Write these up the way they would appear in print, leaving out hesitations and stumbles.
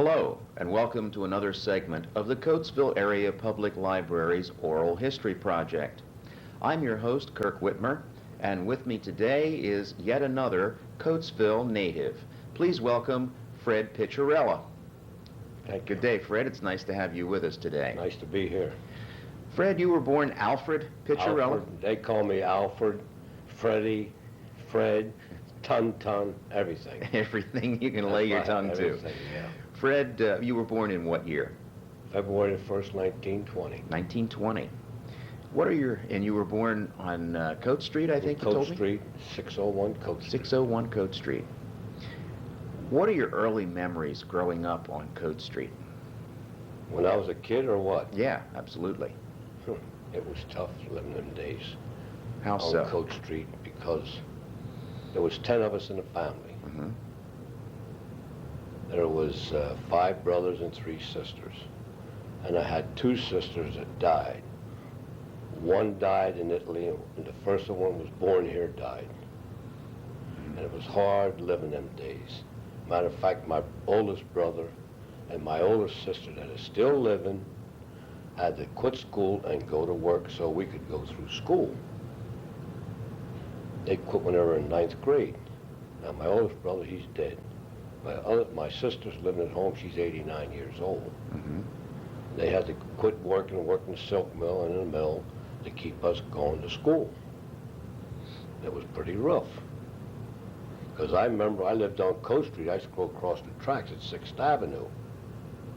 Hello, and welcome to another segment of the Coatesville Area Public Library's Oral History Project. I'm your host, Kirk Witmer, and with me today is yet another Coatesville native. Please welcome Fred Pitcherella. Good day, Fred. It's nice to have you with us today. Nice to be here. Fred, you were born Alfred Pitcherella? Alfred, they call me Alfred, Freddie, Fred, Ton, everything. Everything you can lay your tongue to. Everything, yeah. Fred, you were born in what year? February the 1st, 1920. 1920. And you were born on Coate Street, I think you told me? Coate Street, 601 Coate Street. 601 Coate Street. What are your early memories growing up on Coate Street? When I was a kid or what? Yeah, absolutely. It was tough living them days. How so? On Coate Street, because there was 10 of us in the family. Mm-hmm. There was 5 brothers and 3 sisters. And I had 2 sisters that died. One died in Italy, and the first one was born here, died. And it was hard living them days. Matter of fact, my oldest brother and my older sister that is still living had to quit school and go to work so we could go through school. They quit when they were in 9th grade. Now my oldest brother, he's dead. My sister's living at home, she's 89 years old. Mm-hmm. They had to quit working in the silk mill and in the mill to keep us going to school. It was pretty rough. Because I remember I lived on Coate Street, I used to go across the tracks at 6th Avenue.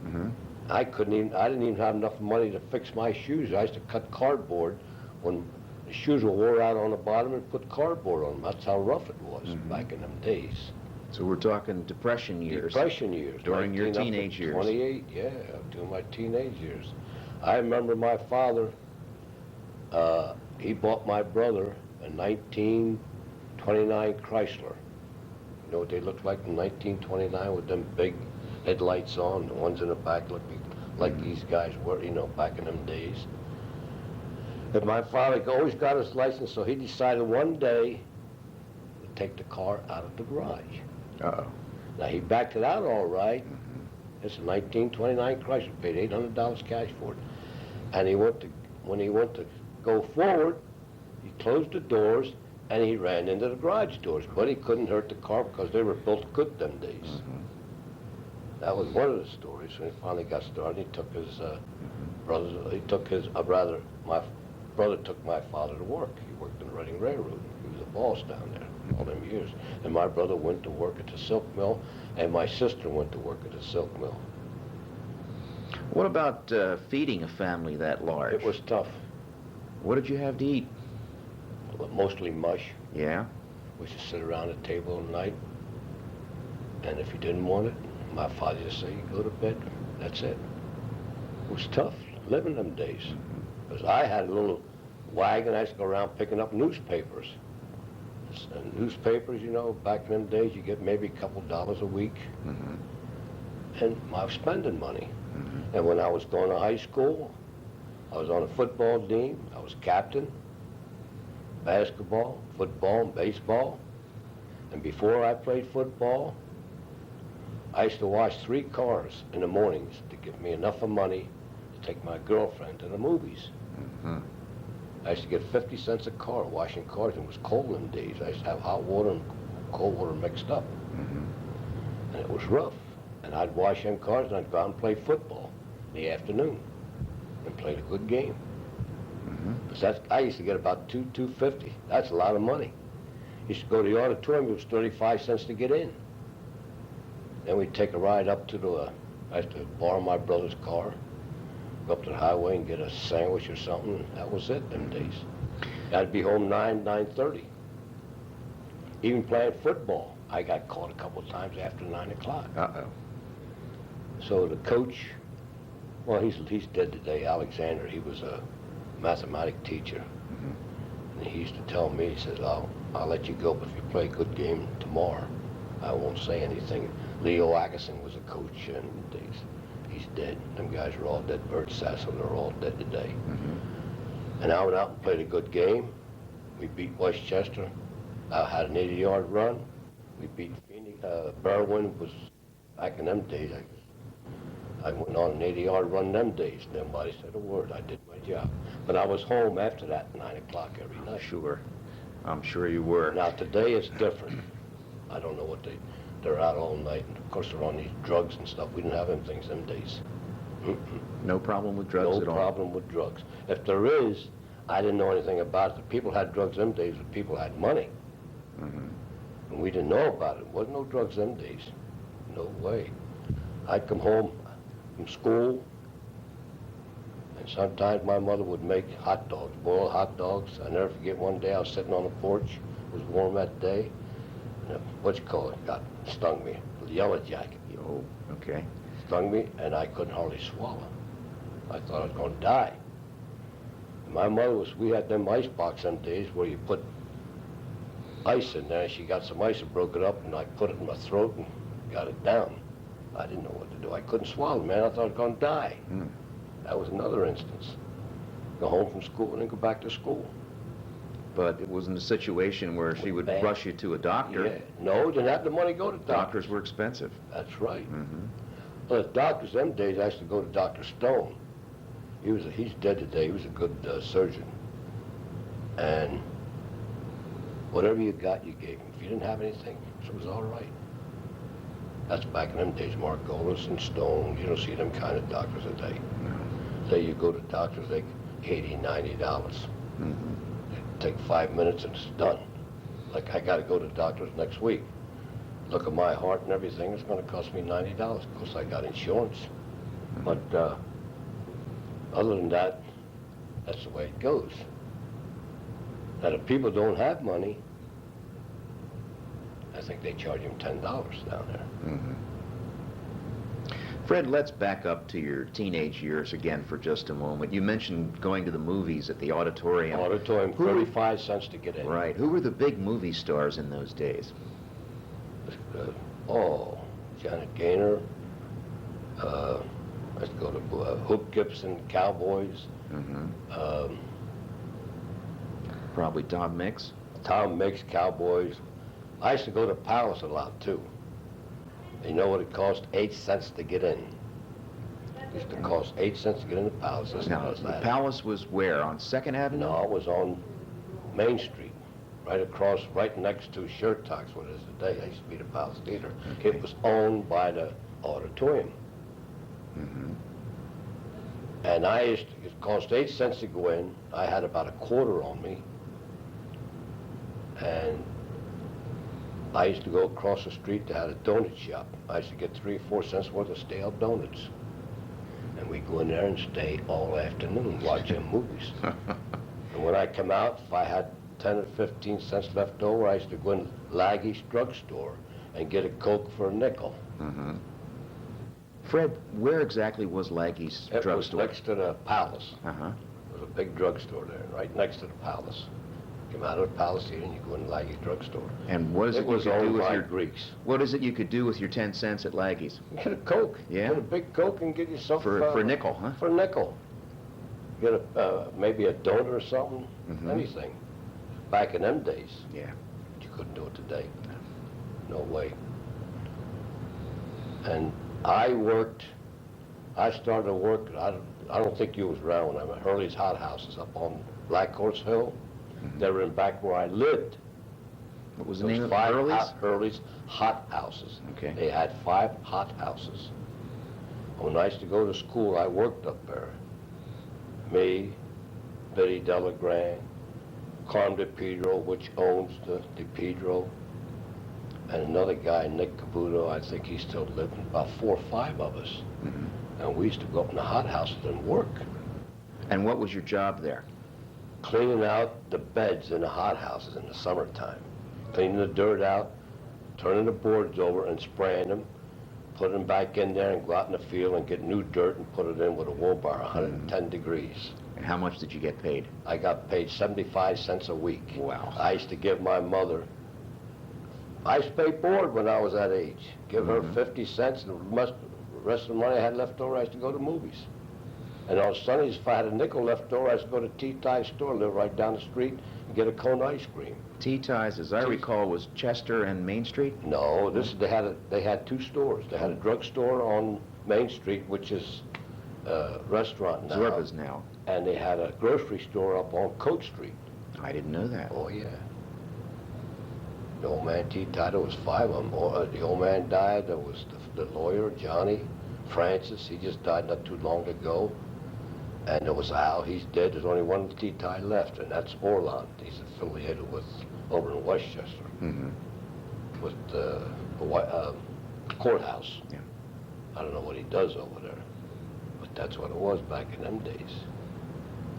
Mm-hmm. I didn't even have enough money to fix my shoes. I used to cut cardboard when the shoes were wore out on the bottom and put cardboard on them. That's how rough it was back in them days. So we're talking Depression years. Depression years. During your teenage years. 28, yeah, during my teenage years. I remember my father, he bought my brother a 1929 Chrysler. You know what they looked like in 1929 with them big headlights on? The ones in the back looked like these guys were, you know, back in them days. But my father always got his license, so he decided one day to take the car out of the garage. Uh-oh. Now, he backed it out all right. It's a 1929 Chrysler, paid $800 cash for it. And when he went to go forward, he closed the doors and he ran into the garage doors. But he couldn't hurt the car because they were built good them days. Mm-hmm. That was one of the stories. When he finally got started, he took his my brother took my father to work. He worked in the Reading Railroad. He was a boss down there all them years. And my brother went to work at the silk mill, and my sister went to work at the silk mill. What about feeding a family that large? It was tough. What did you have to eat? Mostly mush. Yeah? We used to sit around a table at night, and if you didn't want it, my father just say, you go to bed. That's it. It was tough living them days. Because I had a little wagon, I used to go around picking up newspapers. And newspapers, you know, back in them days, you get maybe a couple dollars a week. Mm-hmm. And I was spending money. Mm-hmm. And when I was going to high school, I was on a football team. I was captain, basketball, football, and baseball. And before I played football, I used to wash 3 cars in the mornings to give me enough of money to take my girlfriend to the movies. Mm-hmm. I used to get 50 cents a car washing cars, and it was cold in the days. I used to have hot water and cold water mixed up. Mm-hmm. And it was rough. And I'd wash them cars, and I'd go out and play football in the afternoon and played a good game. Mm-hmm. But I used to get about $2.50. That's a lot of money. Used to go to the auditorium, it was 35 cents to get in. Then we'd take a ride up to I used to borrow my brother's car, go up to the highway and get a sandwich or something. That was it them days. I'd be home 9:30. Even playing football, I got caught a couple of times after 9 o'clock. Uh-oh. So the coach, well, he's dead today, Alexander. He was a mathematics teacher. Mm-hmm. And he used to tell me, he says, I'll let you go, but if you play a good game tomorrow, I won't say anything. Leo Atkinson was a coach in the days. He's dead. Them guys are all dead. Bert Sasso, they're all dead today. Mm-hmm. And I went out and played a good game. We beat Westchester. I had an 80-yard run. We beat Phoenix. Berwyn was, back in them days, I went on an 80-yard run them days. Nobody said a word. I did my job. But I was home after that at 9 o'clock every night. Sure. I'm sure you were. Now, today it's different. I don't know what they're out all night. And, of course, they're on these drugs and stuff. We didn't have them things them days. No problem with drugs at all? No problem with drugs. If there is, I didn't know anything about it. The people had drugs them days, but people had money. And we didn't know about it. There wasn't no drugs them days. No way. I'd come home from school, and sometimes my mother would make hot dogs, boiled hot dogs. I never forget one day I was sitting on the porch. It was warm that day. And stung me. The yellow jacket. Oh, okay. Stung me, and I couldn't hardly swallow. I thought I was going to die. My mother we had them ice box some days where you put ice in there. She got some ice and broke it up, and I put it in my throat and got it down. I didn't know what to do. I couldn't swallow, man. I thought I was going to die. That was another instance. Go home from school and then go back to school. But it wasn't a situation where she would rush you to a doctor. Yeah. No, didn't have the money to go to doctors. Doctors were expensive. That's right. Well, the doctors them days, I used to go to Dr. Stone. He's dead today. He was a good surgeon. And whatever you got, you gave him. If you didn't have anything, it was all right. That's back in them days, Margolies and Stone. You don't see them kind of doctors today. No. Say you go to doctors, they $80, $90. Take 5 minutes and it's done. Like I got to go to doctors next week. Look at my heart and everything. It's going to cost me $90. Of course, I got insurance. But other than that, that's the way it goes. Now, if people don't have money, I think they charge them $10 down there. Fred, let's back up to your teenage years again for just a moment. You mentioned going to the movies at the auditorium. Auditorium, 35 cents to get in. Right. Who were the big movie stars in those days? Janet Gaynor. Let's go to Hoop Gibson, Cowboys. Probably Tom Mix. Tom Mix, Cowboys. I used to go to Palace a lot, too. You know what it cost? 8 cents to get in. It used to cost 8 cents to get in the Palace. Now, the Palace was where? On 2nd Avenue? No, it was on Main Street, right next to Shirt Talks, what it is today. I used to be the Palace Theater. Okay. It was owned by the auditorium. And it cost 8 cents to go in. I had about a quarter on me. And I used to go across the street to have a donut shop. I used to get 3 or 4 cents worth of stale donuts. And we'd go in there and stay all afternoon watching movies. And when I come out, if I had 10 or 15 cents left over, I used to go in Laggy's drugstore and get a Coke for a nickel. Fred, where exactly was Laggy's drugstore? It was next to the Palace. There was a big drugstore there, right next to the Palace. Come out of the Palace Theater and you go in Laggy's drugstore. And what is it was you could do with your Greeks? What is it you could do with your 10 cents at Laggy's? Get a Coke. Yeah. Get a big Coke and get yourself for a nickel, huh? For a nickel. Get maybe a donut or something. Anything. Back in them days. Yeah. But you couldn't do it today. No way. And I started to work. I don't think you was around when I went. Hurley's Hot Houses up on Black Horse Hill. They were in back where I lived. What was the name of Hurley's? Hurley's Hot Houses. Okay. They had 5 hot houses. When I used to go to school, I worked up there. Me, Betty Delagrand, Carm DePedro, which owns the DePedro, and another guy, Nick Caputo. I think he's still living. About 4 or 5 of us. And we used to go up in the hot houses and work. And what was your job there? Cleaning out the beds in the hot houses in the summertime. Cleaning the dirt out, turning the boards over and spraying them, put them back in there and go out in the field and get new dirt and put it in with a wool bar, 110 degrees. And how much did you get paid? I got paid 75 cents a week. Wow. I used to give my mother, I used to pay board when I was that age. Give her 50 cents and the rest of the money I had left over, I used to go to movies. And on Sundays, if I had a nickel left over, I used to go to T-Tie's store, live right down the street, and get a cone ice cream. T-Tie's, as I recall, was Chester and Main Street? No, they had 2 stores. They had a drugstore on Main Street, which is a restaurant now. Zorba's now. And they had a grocery store up on Coat Street. I didn't know that. Oh, yeah. The old man died. There was 5 of them. The old man died. There was the lawyer, Johnny Francis. He just died not too long ago. And there was Al. He's dead. There's only one T-tie left, and that's Orland. He's affiliated with over in Westchester with the courthouse. Yeah. I don't know what he does over there, but that's what it was back in them days.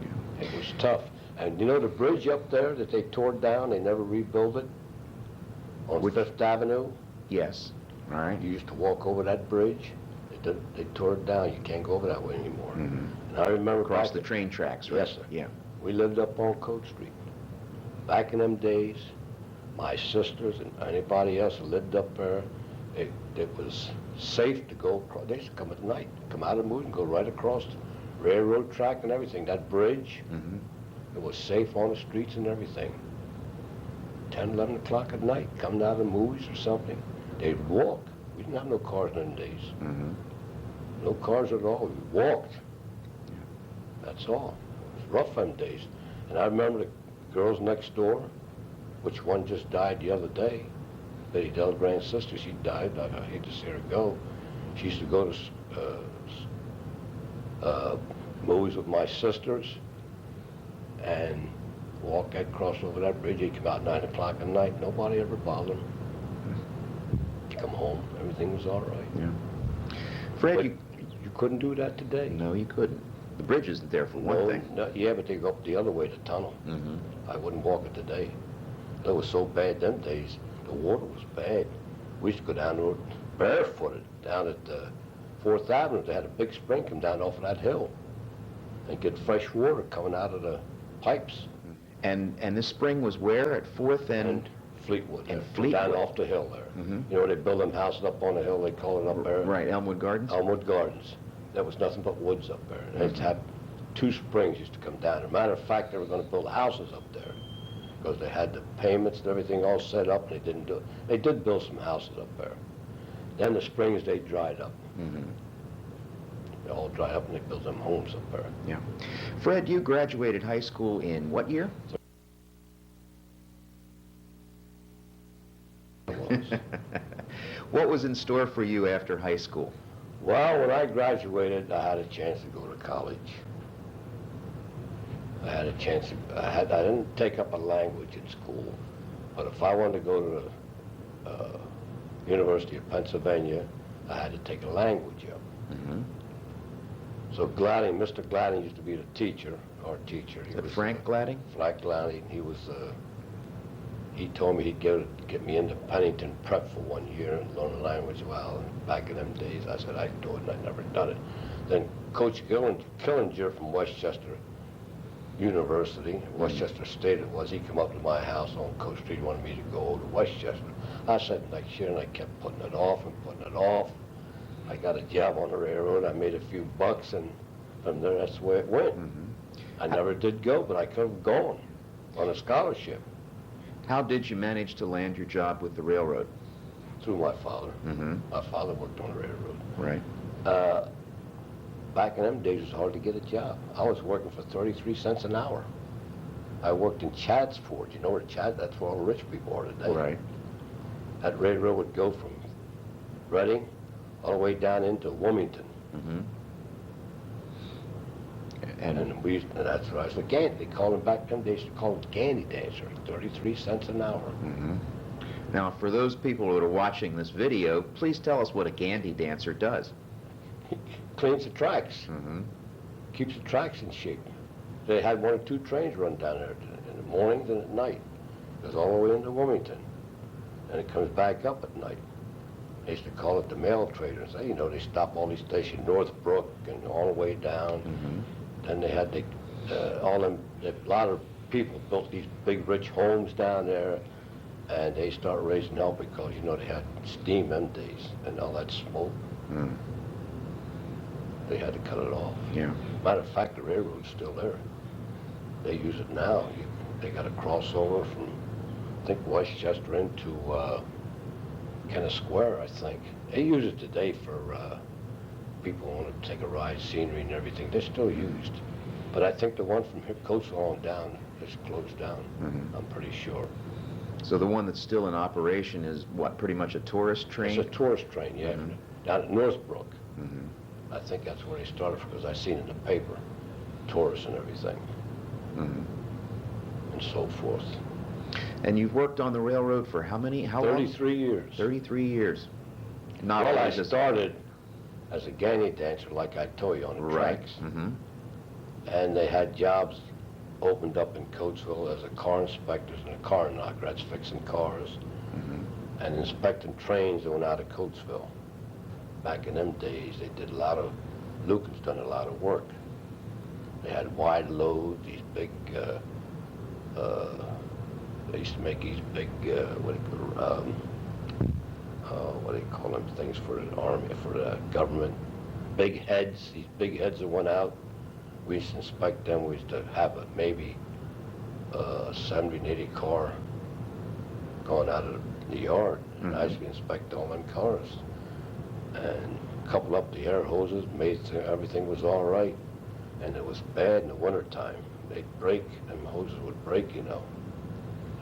Yeah. It was tough. And you know the bridge up there that they tore down, they never rebuilt it? On Fifth Avenue? Yes. All right. You used to walk over that bridge. They tore it down. You can't go over that way anymore. And I remember across the train tracks, right? Yes, sir. Yeah. We lived up on Coat Street. Back in them days, my sisters and anybody else who lived up there, it was safe to go across. They used to come at night, come out of the mood and go right across the railroad track and everything. That bridge, it was safe on the streets and everything. 10, 11 o'clock at night, coming out of the movies or something, they'd walk. We didn't have no cars in them days. No cars at all. We walked. That's all. It was rough them days. And I remember the girls next door, which one just died the other day. Betty Delgrand's sister, she died. I hate to see her go. She used to go to movies with my sisters and walk that cross over that bridge. He'd come out 9 o'clock at night. Nobody ever bothered him. He'd come home. Everything was all right. Yeah. Fred, but you couldn't do that today. No, you couldn't. The bridge isn't there for one thing. No, yeah, but they go up the other way, the tunnel. I wouldn't walk it today. It was so bad them days. The water was bad. We used to go down the road barefooted down at 4th Avenue. They had a big spring come down off of that hill and get fresh water coming out of the pipes. And this spring was where? At 4th and Fleetwood. And Fleetwood. Down off the hill there. You know, they build them houses up on the hill, they call it up there. Right, Elmwood Gardens? Elmwood Gardens. There was nothing but woods up there. And they'd have 2 springs used to come down. As a matter of fact, they were going to build houses up there because they had the payments and everything all set up, and they didn't do it. They did build some houses up there. Then the springs, they dried up. They all dried up, and they built them homes up there. Yeah. Fred, you graduated high school in what year? What was in store for you after high school? Well, when I graduated, I had a chance to go to college. I had a chance to, I didn't take up a language in school, but if I wanted to go to the University of Pennsylvania, I had to take a language up. So Gladding, Mr. Gladding used to be the teacher, our teacher. Is that Frank Gladding? Frank Gladding, he told me he'd get me into Pennington Prep for 1 year and learn the language. Well, back in them days, I said I'd do it, and I'd never done it. Then Coach Killinger from Westchester University, Westchester State it was, he come up to my house on Coast Street, wanted me to go over to Westchester. I said next year, and I kept putting it off and putting it off. I got a job on the railroad, I made a few bucks, and from there, that's the way it went. I never did go, but I could have gone on a scholarship. How did you manage to land your job with the railroad? Through my father. My father worked on the railroad. Right. Back in them days, it was hard to get a job. I was working for 33 cents an hour. I worked in Chad's Forge. You know where Chad, that's where all the rich people are today. Right. That railroad would go from Reading all the way down into Wilmington. And that's what I was like, they called him back then, they used to call him Gandy Dancer, 33 cents an hour. Now, for those people that are watching this video, please tell us what a Gandy dancer does. He cleans the tracks, keeps the tracks in shape. They had 1 or 2 trains run down there in the mornings and at night. It goes all the way into Wilmington, and it comes back up at night. They used to call it the mail traders. You know, they stop all these stations, Northbrook and all the way down. Then they had a lot of people built these big rich homes down there, and they started raising hell because, you know, they had steam them days and all that smoke. They had to cut it off. Yeah. Matter of fact, the railroad's still there. They use it now. They got a crossover from, I think, Westchester into Kenneth Square, I think. They use it today for people want to take a ride, scenery and everything. They're still used. But I think the one from here, Coatesville on down, is closed down. I'm pretty sure. So the one that's still in operation is what, pretty much a tourist train? It's a tourist train, yeah, down at Northbrook. I think that's where they started, because I seen in the paper, tourists and everything, and so forth. And you've worked on the railroad for how long? 33 years. 33 years. Not Well, I always as- started as a gangly dancer, like I told you, on the tracks. And they had jobs opened up in Coatesville as a car inspectors and a car knocker. That's fixing cars and inspecting trains that went out of Coatesville. Back in them days, they did a lot of, Lucas done a lot of work. They had wide loads, these big, they used to make these big, what do you call them things for the army, for the government? Big heads, these big heads that went out. We used to inspect them. We used to have maybe 70 and 80 car going out of the yard. And I used to inspect all them cars and couple up the air hoses, made sure everything was all right. And it was bad in the wintertime. They'd break, and hoses would break, you know.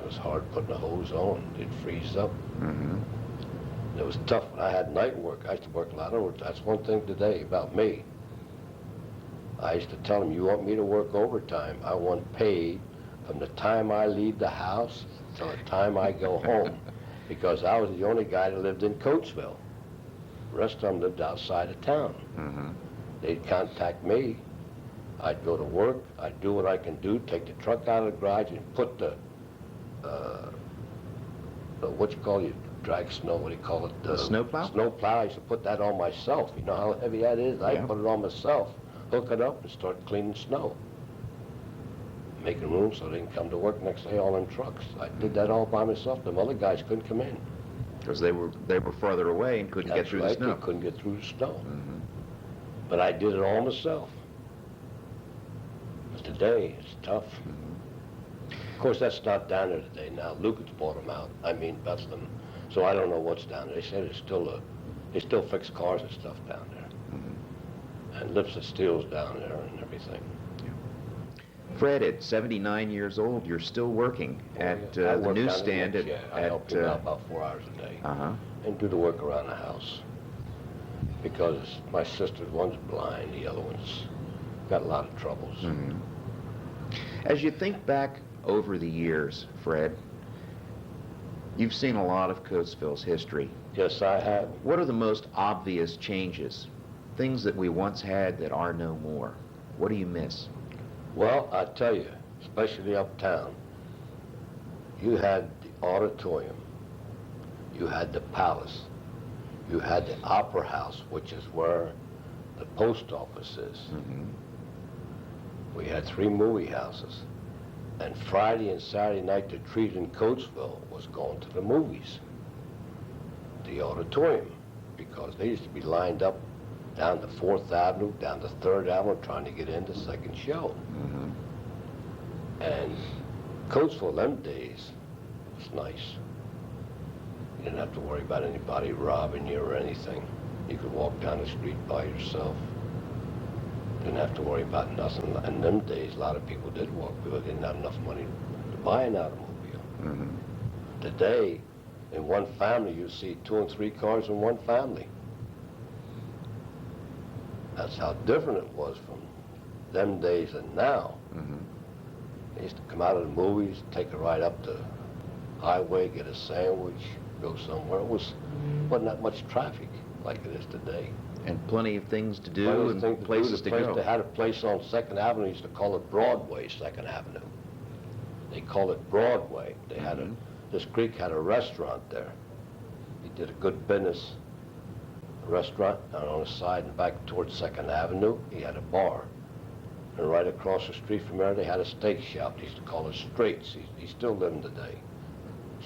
It was hard putting a hose on. They'd freeze up. It was tough. When I had night work, I used to work a lot of overtime. That's one thing today about me. I used to tell them, you want me to work overtime, I want paid from the time I leave the house till the time I go home, because I was the only guy that lived in Coatesville. The rest of them lived outside of town. They'd contact me. I'd go to work. I'd do what I can do, take the truck out of the garage and put the what you call it, drag snow, what do you call it? The snowplow? Snowplow. I used to put that on myself. You know how heavy that is? I put it on myself, hook it up, and start cleaning snow. Making room so they can come to work next day, all in trucks. I did that all by myself. Them other guys couldn't come in. Because they were farther away and couldn't get through the snow. They couldn't get through the snow. But I did it all myself. But today, it's tough. Of course, that's not down there today now. Lucas bought them out. I mean, Bethlehem. So I don't know what's down there. They said it's still they still fix cars and stuff down there. And lifts of steel's down there and everything. Fred, at 79 years old, you're still working at the newsstand at... I help him out about 4 hours a day. And do the work around the house. Because my sister, one's blind, the other one's got a lot of troubles. As you think back over the years, Fred, you've seen a lot of Coatesville's history. Yes, I have. What are the most obvious changes? Things that we once had that are no more. What do you miss? Well, I tell you, especially uptown, you had the auditorium, you had the palace, you had the opera house, which is where the post office is. We had 3 movie houses. And Friday and Saturday night, the treat in Coatesville was going to the movies, the auditorium, because they used to be lined up down to 4th Avenue, down to 3rd Avenue, trying to get into second show. And Coatesville, them days, was nice. You didn't have to worry about anybody robbing you or anything. You could walk down the street by yourself. Didn't have to worry about nothing. In them days, a lot of people did walk because they didn't have enough money to buy an automobile. Today, in one family, you see 2 and 3 cars in one family. That's how different it was from them days and now. They used to come out of the movies, take a ride up the highway, get a sandwich, go somewhere. It wasn't that much traffic like it is today. And plenty of things to do and places to go. They had a place on 2nd Avenue, used to call it Broadway, 2nd Avenue. They call it Broadway. They had this Greek had a restaurant there. He did a good business. A restaurant, and on the side and back towards 2nd Avenue, he had a bar. And right across the street from there, they had a steak shop. They used to call it Straits. He's still living today.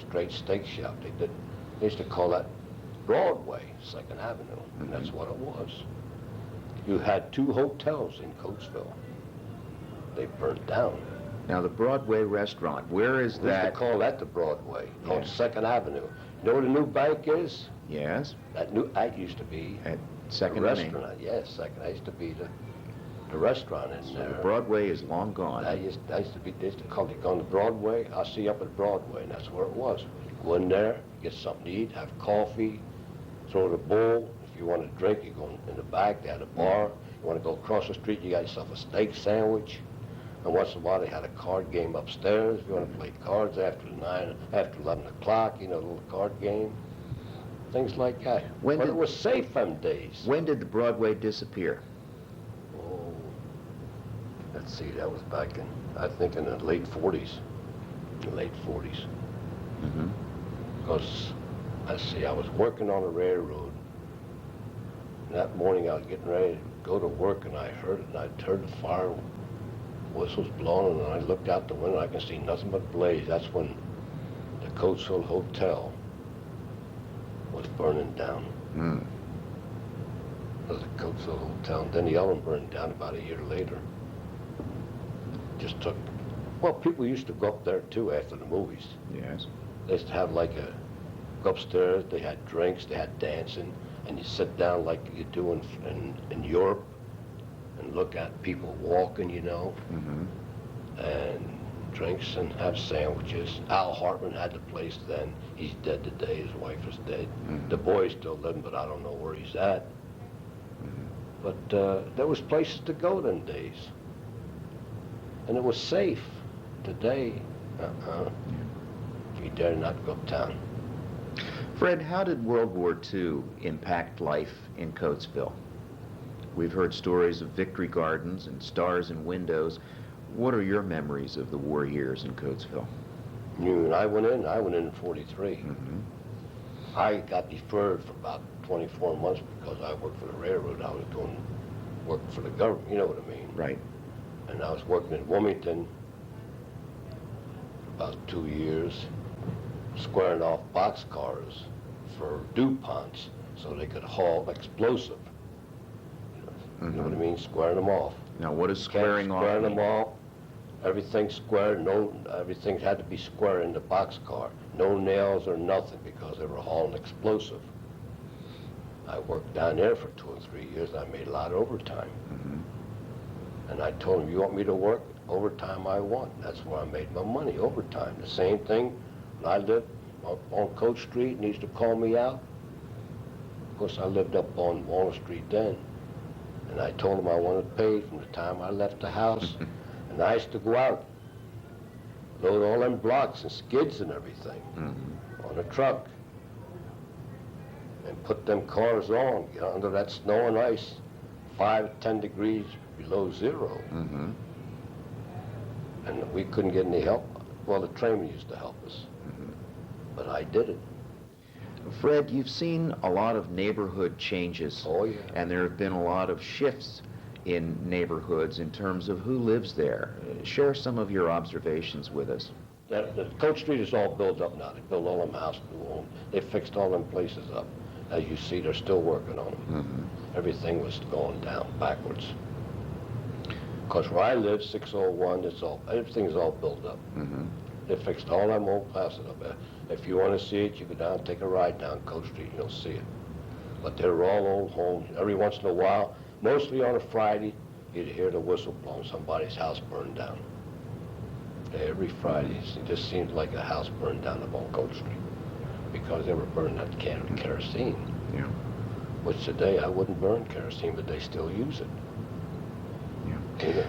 Straight steak shop. They used to call that Broadway, 2nd Avenue, and that's what it was. You had 2 hotels in Coatesville. They burnt down. Now, the Broadway restaurant, where is that? We used to call that the Broadway, on 2nd Avenue. You know where the new bank is? Yes. That used to be Second the to me. restaurant. Yes, second. I used to be the restaurant in So there. Broadway is long gone. They used to call it on the Broadway. I see up at Broadway, and that's where it was. Go in there, get something to eat, have coffee, throw the bowl. If you want to drink, you go in the back. They had a bar. You want to go across the street, you got yourself a steak sandwich. And once in a while, they had a card game upstairs. If you want to play cards after 11 o'clock, you know, a little card game. Things like that. But it was safe them days. When did the Broadway disappear? Oh, let's see, that was back in, I think in the late 40s. Late 40s. Mm-hmm. Because, let's see, I was working on a railroad. That morning I was getting ready to go to work, and I heard it, and I heard the fire whistles blowing, and I looked out the window, I can see nothing but blaze. That's when the Coatesville Hotel was burning down. Mm. It was the Coatesville Hotel, and then the other one burned down about a year later. Just took, well, people used to go up there too after the movies. Yes. They used to have like go upstairs, they had drinks, they had dancing, and you sit down like you do in Europe and look at people walking, you know, and drinks and have sandwiches. Al Hartman had the place then. He's dead today, his wife is dead. The boy's still living, but I don't know where he's at. But there was places to go them days. And it was safe. Today, you dare not go uptown. Fred, how did World War II impact life in Coatesville? We've heard stories of victory gardens and stars in windows. What are your memories of the war years in Coatesville? When I went in 43. I got deferred for about 24 months because I worked for the railroad. I was doing work for the government, you know what I mean? Right. And I was working in Wilmington about 2 years, squaring off boxcars for DuPonts so they could haul explosive. You know what I mean? Squaring them off. Now, what is squaring off Squaring mean? them off. Everything squared. Everything had to be square in the boxcar. No nails or nothing because they were hauling explosive. I worked down there for 2 or 3 years. And I made a lot of overtime. And I told them, you want me to work overtime? I want. That's where I made my money, overtime. The same thing when I lived up on Coach Street and he used to call me out. Of course, I lived up on Walnut Street then. And I told him I wanted paid from the time I left the house. And I used to go out, load all them blocks and skids and everything on a truck. And put them cars on, get under that snow and ice, 5 to 10 degrees below zero. And we couldn't get any help. Well, the trainmen used to help us. But I did it. Fred, you've seen a lot of neighborhood changes. Oh, yeah. And there have been a lot of shifts in neighborhoods in terms of who lives there. Share some of your observations with us. The Coach Street is all built up now. They built all them houses, they fixed all them places up. As you see, they're still working on them. Everything was going down backwards. Because where I live, 601, everything's all built up. They fixed all them old houses up there. If you want to see it, you go down, take a ride down Coach Street, and you'll see it. But they're all old homes. Every once in a while, mostly on a Friday, you'd hear the whistle blowing, somebody's house burned down. Every Friday, it just seems like a house burned down up on Coach Street because they were burning that can of kerosene. Yeah. Which today I wouldn't burn kerosene, but they still use it. Yeah. You know?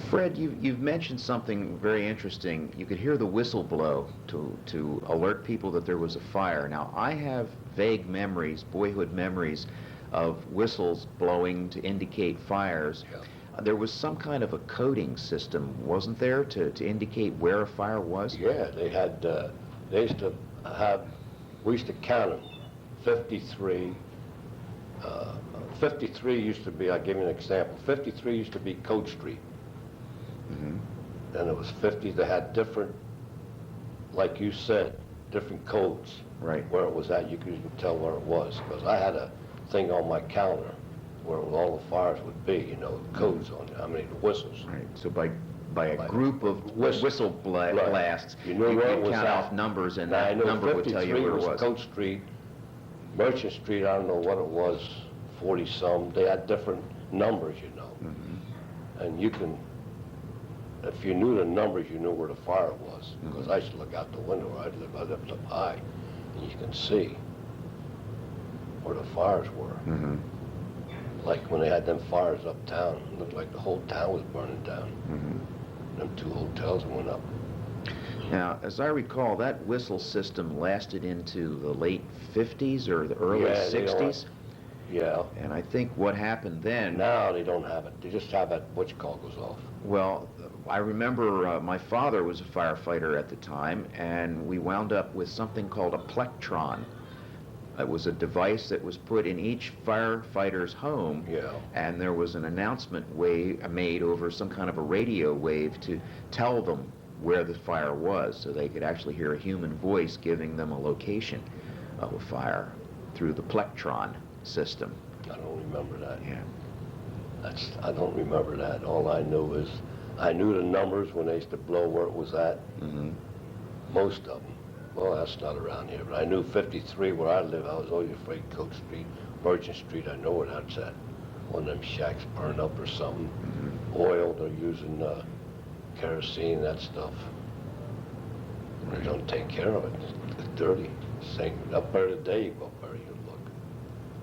Fred, you've mentioned something very interesting. You could hear the whistle blow to alert people that there was a fire. Now, I have vague memories, boyhood memories, of whistles blowing to indicate fires. Yeah. There was some kind of a coding system, wasn't there, to indicate where a fire was? Yeah, they had, they used to have, we used to count them, 53. 53 used to be, I'll give you an example, 53 used to be Coach Street. Then it was 50 that had different, like you said, different codes. Right. Where it was at, you could even tell where it was. Because I had a thing on my calendar where all the fires would be, you know, codes on it, how many whistles. Right. So by a group of whistle blasts, you knew where it was count at. off numbers, and Now, I that know number would tell you 53 where it was. Coach Street, Merchant Street, I don't know what it was, 40-some. They had different numbers, you know. And you can, if you knew the numbers, you knew where the fire was. Because I used to look out the window where I lived up high, and you can see where the fires were. Like when they had them fires uptown, it looked like the whole town was burning down. Them 2 hotels went up. Now, as I recall, that whistle system lasted into the late 50s or the early 60s. Yeah. And I think what happened then... Now they don't have it. They just have that which call goes off. Well, I remember my father was a firefighter at the time, and we wound up with something called a plectron. It was a device that was put in each firefighter's home, and there was an announcement made over some kind of a radio wave to tell them where the fire was, so they could actually hear a human voice giving them a location of a fire through the plectron system. I don't remember that. Yeah. I don't remember that. All I knew is I knew the numbers when they used to blow where it was at. Most of them. Well, that's not around here, but I knew 53 where I live. I was always afraid Coke Street, Merchant Street, I know where that's at. One of them shacks burned up or something. Oil, they're using kerosene, that stuff. They don't take care of it. It's dirty. Same up there today, you go up there, you look.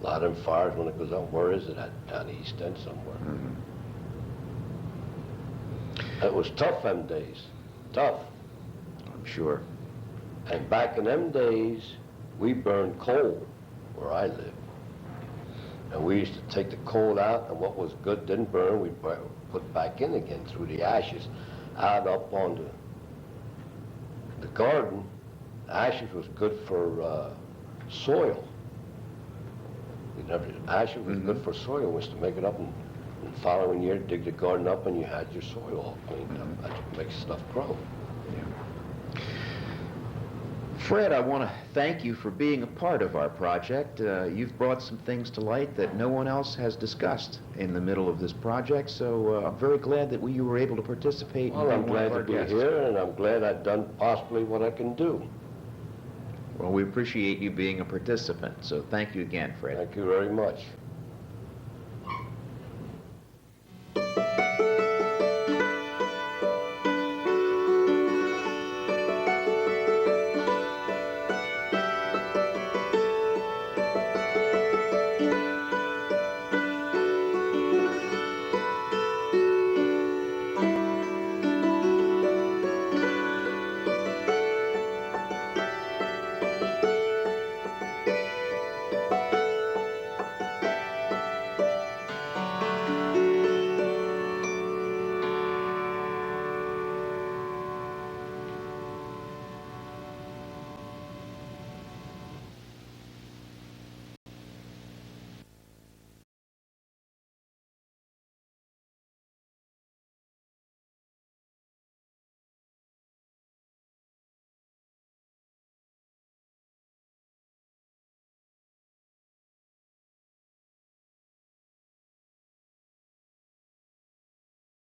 A lot of them fires when it goes up, where is it at? Down East End somewhere. It was tough them days. Tough. I'm sure. And back in them days, we burned coal where I lived. And we used to take the coal out, and what was good didn't burn, we'd put back in again through the ashes, out up on the garden. The ashes was good for soil. Ashes was good for soil. We used to make it up, and the following year, dig the garden up, and you had your soil all cleaned up. That's what makes stuff grow. Fred, I want to thank you for being a part of our project. You've brought some things to light that no one else has discussed in the middle of this project, so I'm very glad that you were able to participate. Well, I'm glad to be here, and I'm glad I've done possibly what I can do. Well, we appreciate you being a participant, so thank you again, Fred. Thank you very much.